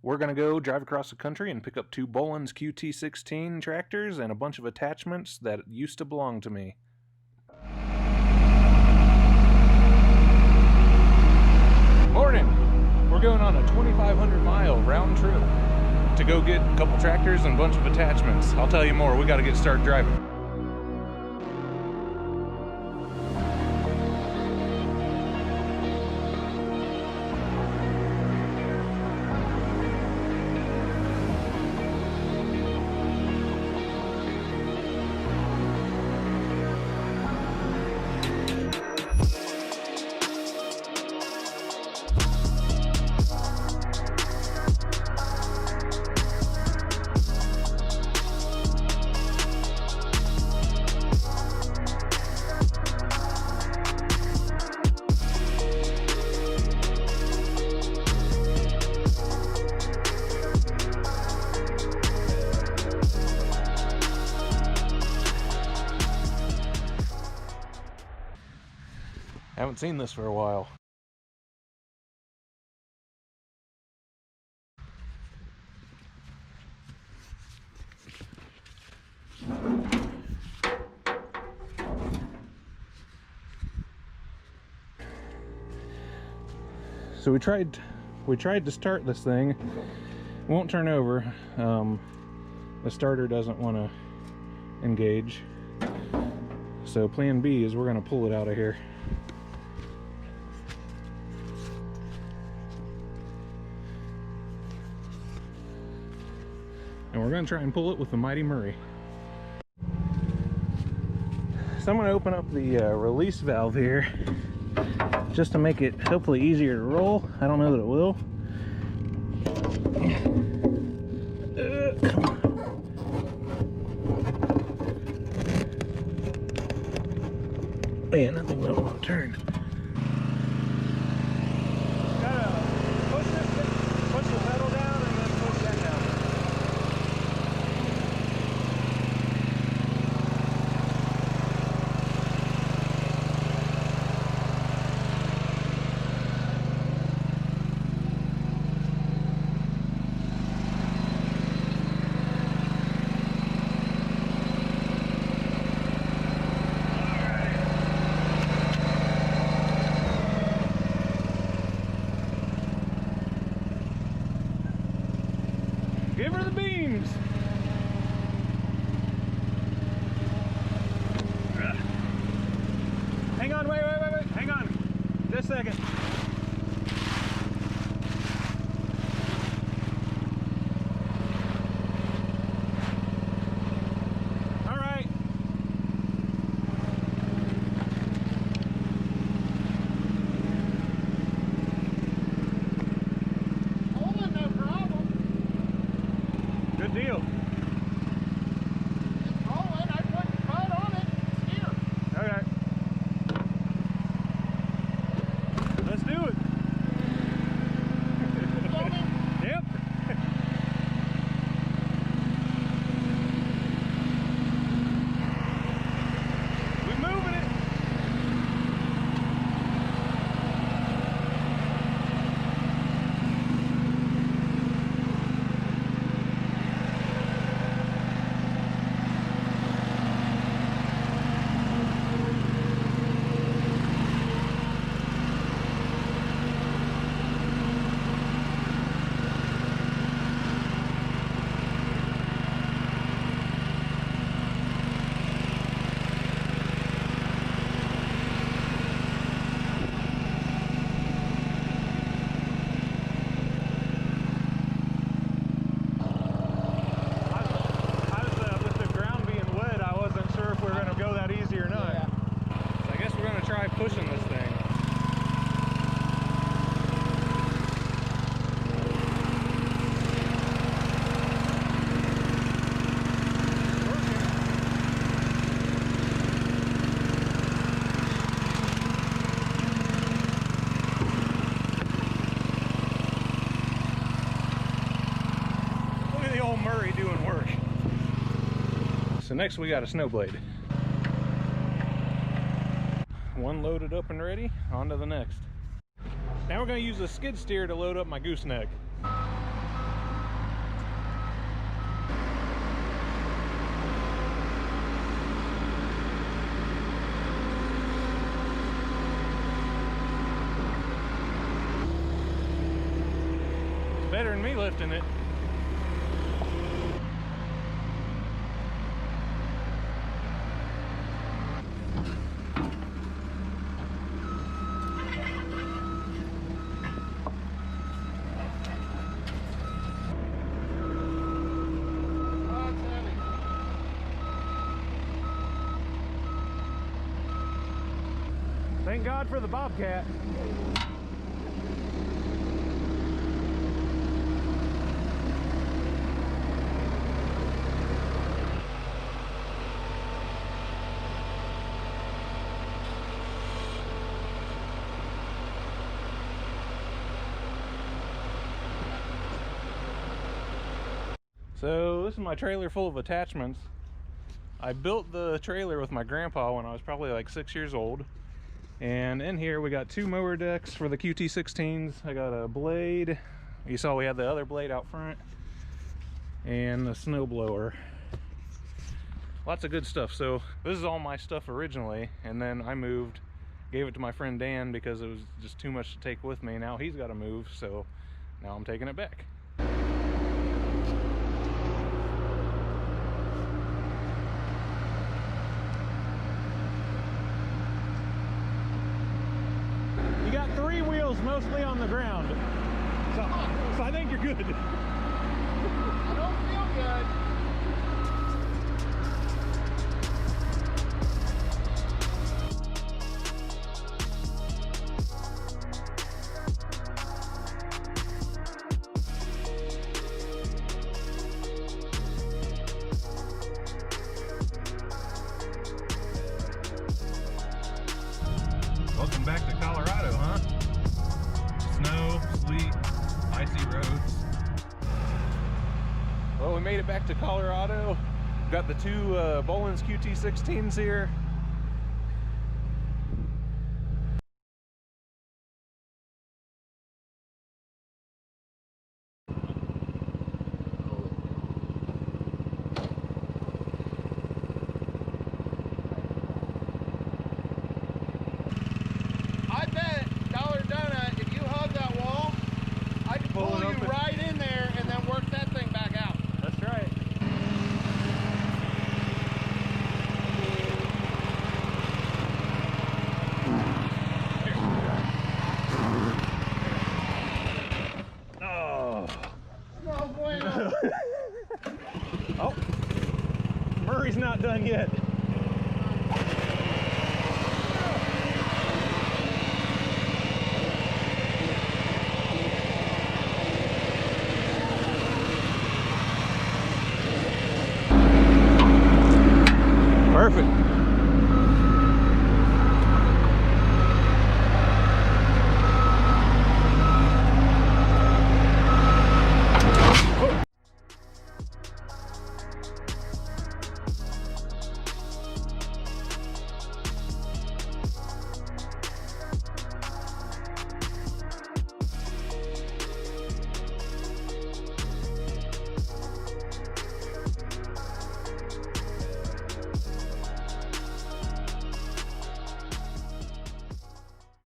We're going to go drive across the country and pick up 2 Bolens QT16 tractors and a bunch of attachments that used to belong to me. Morning! We're going on a 2,500-mile round trip to go get a couple tractors and a bunch of attachments. I'll tell you more. We got to get started driving. I haven't seen this for a while. So we tried to start this thing. It won't turn over. The starter doesn't want to engage. So plan B is we're going to pull it out of here. And we're going to try and pull it with the Mighty Murray. So I'm going to open up the release valve here just to make it hopefully easier to roll. I don't know that it will. Man, that thing don't want to turn. Push the pedal down and then push that down. Give her the beams! Hang on, wait, hang on. Just a second. All right. Holding, no problem. Good deal. It's rolling. I put the butt on it. It's here. Okay. Let's do it. Yep. We're moving it. Pushing this thing. Look at the old Murray doing work. So next we got a snow blade. One loaded up and ready, on to the next. Now we're going to use the skid steer to load up my gooseneck. Better than me lifting it. Thank God for the Bobcat. So this is my trailer full of attachments. I built the trailer with my grandpa when I was probably like 6 years old. And in here we got 2 mower decks for the QT16s. I got a blade. You saw we had the other blade out front. And a snow blower. Lots of good stuff. So this is all my stuff originally. And then I moved, gave it to my friend Dan because it was just too much to take with me. Now he's got to move, so now I'm taking it back. You got 3 wheels mostly on the ground. So I think you're good. I don't feel good. Welcome back to Colorado, huh? Snow, sleet, icy roads. Well, we made it back to Colorado. Got the 2 Bolens QT16s here. I bet Dollar Donut, if you hug that wall, I could pull you right in there and then work that thing back out. That's right. Oh. No bueno. Oh. Murray's not done yet.